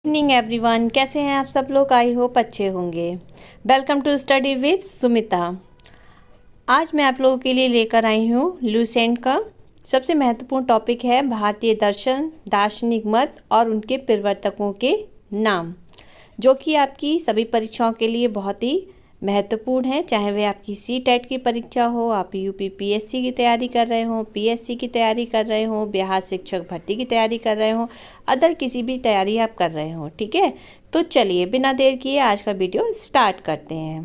Evening everyone, कैसे हैं आप सब लोग। आई होप अच्छे होंगे। Welcome to study with Sumita. आज मैं आप लोगों के लिए लेकर आई हूँ लुसेंट का सबसे महत्वपूर्ण टॉपिक है भारतीय दर्शन, दार्शनिक मत और उनके प्रवर्तकों के नाम, जो कि आपकी सभी परीक्षाओं के लिए बहुत ही महत्वपूर्ण है। चाहे वह आपकी CTET की परीक्षा हो, आप UPPSC की तैयारी कर रहे हो, PSC की तैयारी कर रहे हो, बिहार शिक्षक भर्ती की तैयारी कर रहे हो, अदर किसी भी तैयारी आप कर रहे हो। ठीक है, तो चलिए बिना देर किए आज का वीडियो स्टार्ट करते हैं।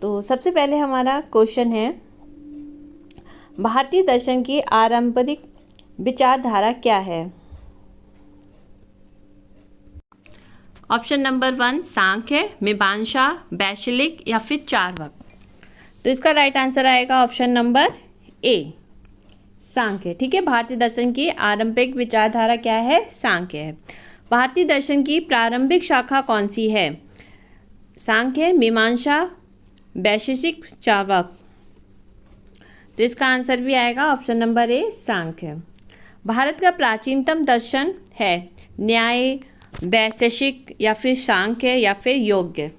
तो सबसे पहले हमारा क्वेश्चन है, भारतीय दर्शन की आरंपरिक विचारधारा क्या है। ऑप्शन नंबर 1 सांख्य, मीमांसा, वैशलिक या फिर चार्वाक। तो इसका राइट आंसर आएगा ऑप्शन नंबर ए, सांख्य। ठीक है, भारतीय दर्शन की आरंभिक विचारधारा क्या है, सांख्य है। भारतीय दर्शन की प्रारंभिक शाखा कौन सी है, सांख्य, मीमांसा, वैशेषिक, चार्वाक। तो इसका आंसर भी आएगा ऑप्शन नंबर ए, सांख्य। भारत का प्राचीनतम दर्शन है न्याय, वैशेषिक या फिर सांख्य या फिर योग्य।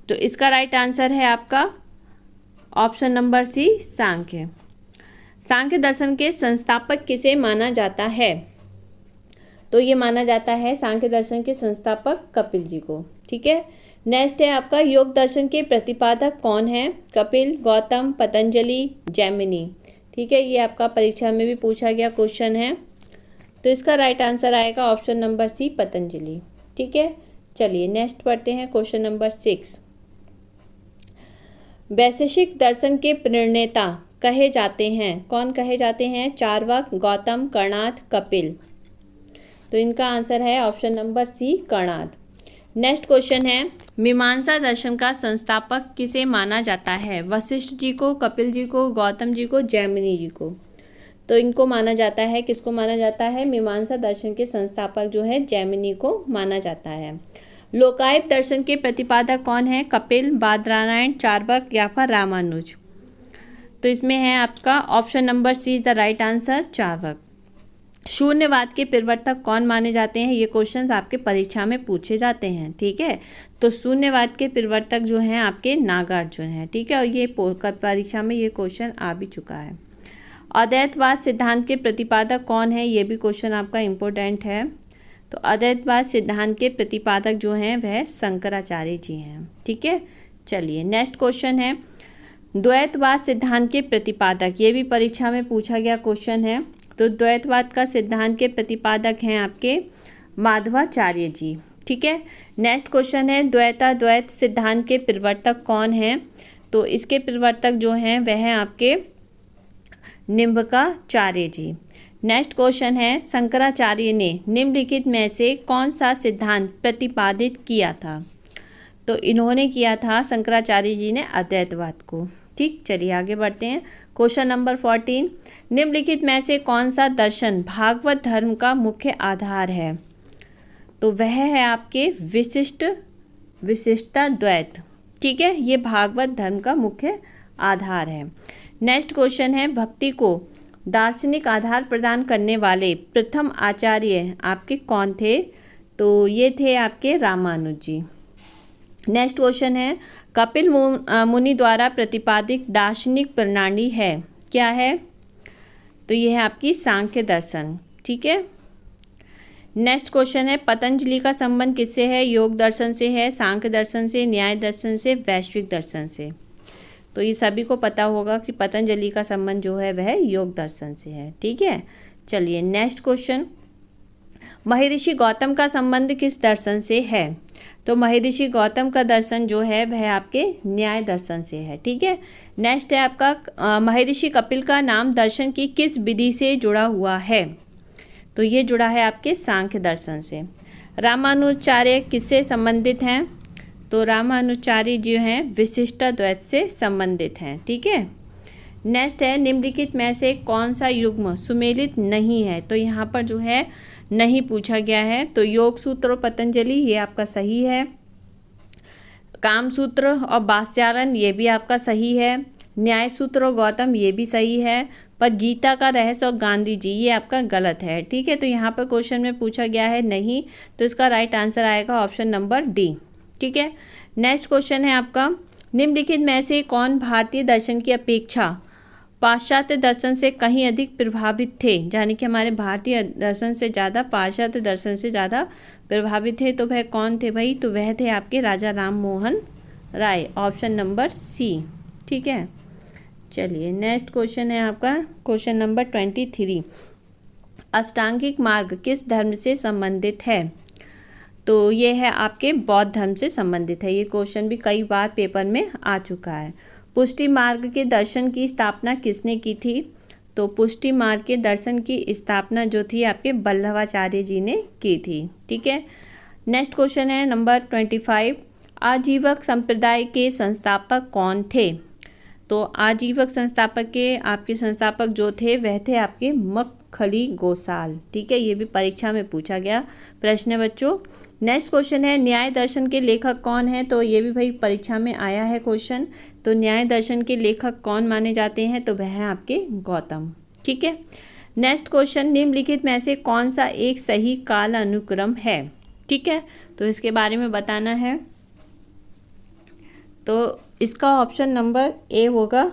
तो इसका राइट आंसर है आपका ऑप्शन नंबर सी, सांख्य। सांख्य दर्शन के संस्थापक किसे माना जाता है, तो ये माना जाता है सांख्य दर्शन के संस्थापक कपिल जी को। ठीक है, नेक्स्ट है आपका योग दर्शन के प्रतिपादक कौन है, कपिल, गौतम, पतंजलि, जैमिनी। ठीक है, ये आपका परीक्षा में भी पूछा गया क्वेश्चन है। तो इसका राइट आंसर आएगा ऑप्शन नंबर सी, पतंजलि। ठीक है, चलिए नेक्स्ट पढ़ते हैं क्वेश्चन नंबर 6। वैशेषिक दर्शन के प्रणेता कहे जाते हैं, कौन कहे जाते हैं, चार्वाक, गौतम, कणाद, कपिल। तो इनका आंसर है option number C, Kanada. Next question है, मीमांसा दर्शन का संस्थापक किसे माना जाता है, वशिष्ठ जी को, कपिल जी को, गौतम जी को, जैमिनी जी को। तो इनको माना जाता है, किसको माना जाता है, मीमांसा दर्शन के संस्थापक जो है जैमिनी को माना जाता है। लोकायत दर्शन के प्रतिपादक कौन है, कपिल, बादरायण, चार्वाक या फिर रामानुज। तो इसमें है आपका option number C is the right answer, Charvaka. शून्यवाद के प्रवर्तक कौन माने जाते हैं, ये क्वेश्चंस आपके परीक्षा में पूछे जाते हैं। ठीक है, तो शून्यवाद के प्रवर्तक जो हैं आपके नागार्जुन हैं। ठीक है, और ये परीक्षा में ये क्वेश्चन आ भी चुका है। अद्वैतवाद सिद्धांत के प्रतिपादक कौन है, ये भी क्वेश्चन आपका इम्पोर्टेंट है। तो अद्वैतवाद सिद्धांत के प्रतिपादक जो हैं वह शंकराचार्य जी हैं। ठीक है, चलिए नेक्स्ट क्वेश्चन है, द्वैतवाद सिद्धांत के प्रतिपादक, ये भी परीक्षा में पूछा गया क्वेश्चन है। तो द्वैतवाद का सिद्धांत के प्रतिपादक हैं आपके माधवाचार्य जी। ठीक है, नेक्स्ट क्वेश्चन है, द्वैताद्वैत सिद्धांत के प्रवर्तक कौन हैं, तो इसके प्रवर्तक जो हैं वह हैं आपके निम्बकाचार्य जी। नेक्स्ट क्वेश्चन है, शंकराचार्य ने निम्नलिखित में से कौन सा सिद्धांत प्रतिपादित किया था, तो इन्होंने किया था शंकराचार्य जी ने अद्वैतवाद को। ठीक, चलिए आगे बढ़ते हैं। क्वेश्चन नंबर 14, निम्नलिखित में से कौन सा दर्शन भागवत धर्म का मुख्य आधार है, तो वह है आपके विशिष्टाद्वैत। ठीक है, ये भागवत धर्म का मुख्य आधार है। नेक्स्ट क्वेश्चन है, भक्ति को दार्शनिक आधार प्रदान करने वाले प्रथम आचार्य आपके कौन थे, तो ये थे आपके रामानुज जी। नेक्स्ट क्वेश्चन है, कपिल मुनि द्वारा प्रतिपादित दार्शनिक प्रणाली है, क्या है, तो ये है आपकी सांख्य दर्शन। ठीक है, नेक्स्ट क्वेश्चन है, पतंजलि का संबंध किससे है, योग दर्शन से है, सांख्य दर्शन से, न्याय दर्शन से, वैश्विक दर्शन से। तो ये सभी को पता होगा कि पतंजलि का संबंध जो है वह योग दर्शन से है। ठीक है, चलिए नेक्स्ट क्वेश्चन, महर्षि गौतम का संबंध किस दर्शन से है, तो महर्षि गौतम का दर्शन जो है वह आपके न्याय दर्शन से है। ठीक है, नेक्स्ट है आपका, महर्षि कपिल का नाम दर्शन की किस विधि से जुड़ा हुआ है, तो ये जुड़ा है आपके सांख्य दर्शन से। रामानुजाचार्य किससे संबंधित हैं, तो रामानुजाचार्य जो हैं विशिष्टाद्वैत से संबंधित हैं। ठीक है, नेक्स्ट है, निम्नलिखित में से कौन सा युग्म सुमेलित नहीं है, तो यहाँ पर जो है नहीं पूछा गया है। तो योग सूत्र और पतंजलि ये आपका सही है, काम सूत्र और वात्स्यायन ये भी आपका सही है, न्याय सूत्र और गौतम ये भी सही है, पर गीता का रहस्य और गांधी जी, ये आपका गलत है। ठीक है, तो यहाँ पर क्वेश्चन में पूछा गया है नहीं, तो इसका राइट आंसर आएगा ऑप्शन नंबर डी। ठीक है, नेक्स्ट क्वेश्चन है आपका, निम्नलिखित में से कौन भारतीय दर्शन की अपेक्षा पाश्चात्य दर्शन से कहीं अधिक प्रभावित थे, यानी कि हमारे भारतीय दर्शन से ज़्यादा पाश्चात्य दर्शन से ज़्यादा प्रभावित थे। तो वह कौन थे भाई, तो वह थे आपके राजा राम मोहन राय, ऑप्शन नंबर सी। ठीक है, चलिए नेक्स्ट क्वेश्चन है आपका क्वेश्चन नंबर 23, अष्टांगिक मार्ग किस धर्म से संबंधित है, तो ये है आपके बौद्ध धर्म से संबंधित है। ये क्वेश्चन भी कई बार पेपर में आ चुका है। पुष्टि मार्ग के दर्शन की स्थापना किसने की थी, तो पुष्टि मार्ग के दर्शन की स्थापना जो थी आपके वल्लभाचार्य जी ने की थी। ठीक है, नेक्स्ट क्वेश्चन है नंबर 25, आजीवक संप्रदाय के संस्थापक कौन थे, तो आजीवक संस्थापक के आपके संस्थापक जो थे वह थे आपके मक्खली गोसाल। ठीक है, ये भी परीक्षा में पूछा गया प्रश्न है बच्चों। नेक्स्ट क्वेश्चन है न्याय दर्शन के लेखक कौन है, तो ये भी भाई परीक्षा में आया है क्वेश्चन। तो न्याय दर्शन के लेखक कौन माने जाते हैं, तो वह है आपके गौतम। ठीक है, नेक्स्ट क्वेश्चन, निम्नलिखित में से कौन सा एक सही काल अनुक्रम है। ठीक है, तो इसके बारे में बताना है, तो इसका ऑप्शन नंबर ए होगा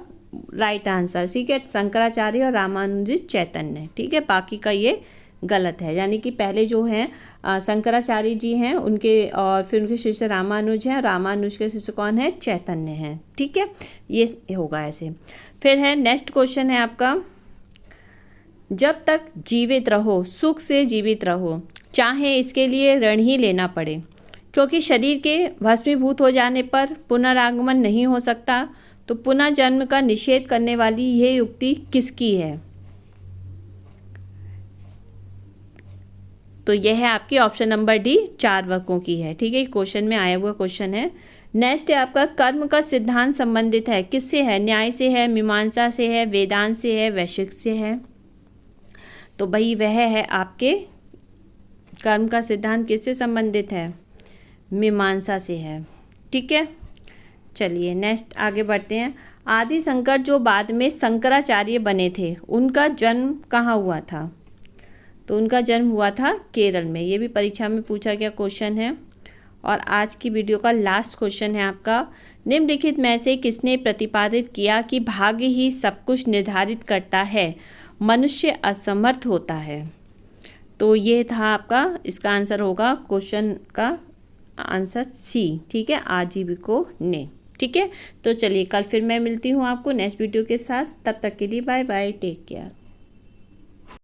राइट आंसर। ठीक है, शंकराचार्य और रामानुजित चैतन्य। ठीक है, बाकी का ये गलत है, यानी कि पहले जो हैं शंकराचार्य जी हैं उनके, और फिर उनके शिष्य रामानुज हैं, रामानुज के शिष्य कौन है, चैतन्य हैं। ठीक है, ये होगा ऐसे। फिर है नेक्स्ट क्वेश्चन है आपका, जब तक जीवित रहो सुख से जीवित रहो, चाहे इसके लिए ऋण ही लेना पड़े, क्योंकि शरीर के भस्मीभूत हो जाने पर पुनरागमन नहीं हो सकता, तो पुनः जन्म का निषेध करने वाली यह युक्ति किसकी है, तो यह है आपकी ऑप्शन नंबर डी, चार्वाकों की है। ठीक है, क्वेश्चन में आया हुआ क्वेश्चन है। नेक्स्ट है आपका, कर्म का सिद्धांत संबंधित है किससे है, न्याय से है, मीमांसा से है, वेदांत से है, वैशेषिक से है, तो भाई वह है आपके कर्म का सिद्धांत किससे संबंधित है, मीमांसा से है। ठीक है, चलिए नेक्स्ट आगे बढ़ते हैं। आदि शंकर जो बाद में शंकराचार्य बने थे उनका जन्म कहाँ हुआ था, तो उनका जन्म हुआ था केरल में। ये भी परीक्षा में पूछा गया क्वेश्चन है। और आज की वीडियो का लास्ट क्वेश्चन है आपका, निम्नलिखित में से किसने प्रतिपादित किया कि भाग्य ही सब कुछ निर्धारित करता है, मनुष्य असमर्थ होता है, तो ये था आपका, इसका आंसर होगा क्वेश्चन का आंसर सी। ठीक है, आजीविको ने। ठीक है, तो चलिए कल फिर मैं मिलती हूँ आपको नेक्स्ट वीडियो के साथ, तब तक के लिए बाय बाय, टेक केयर।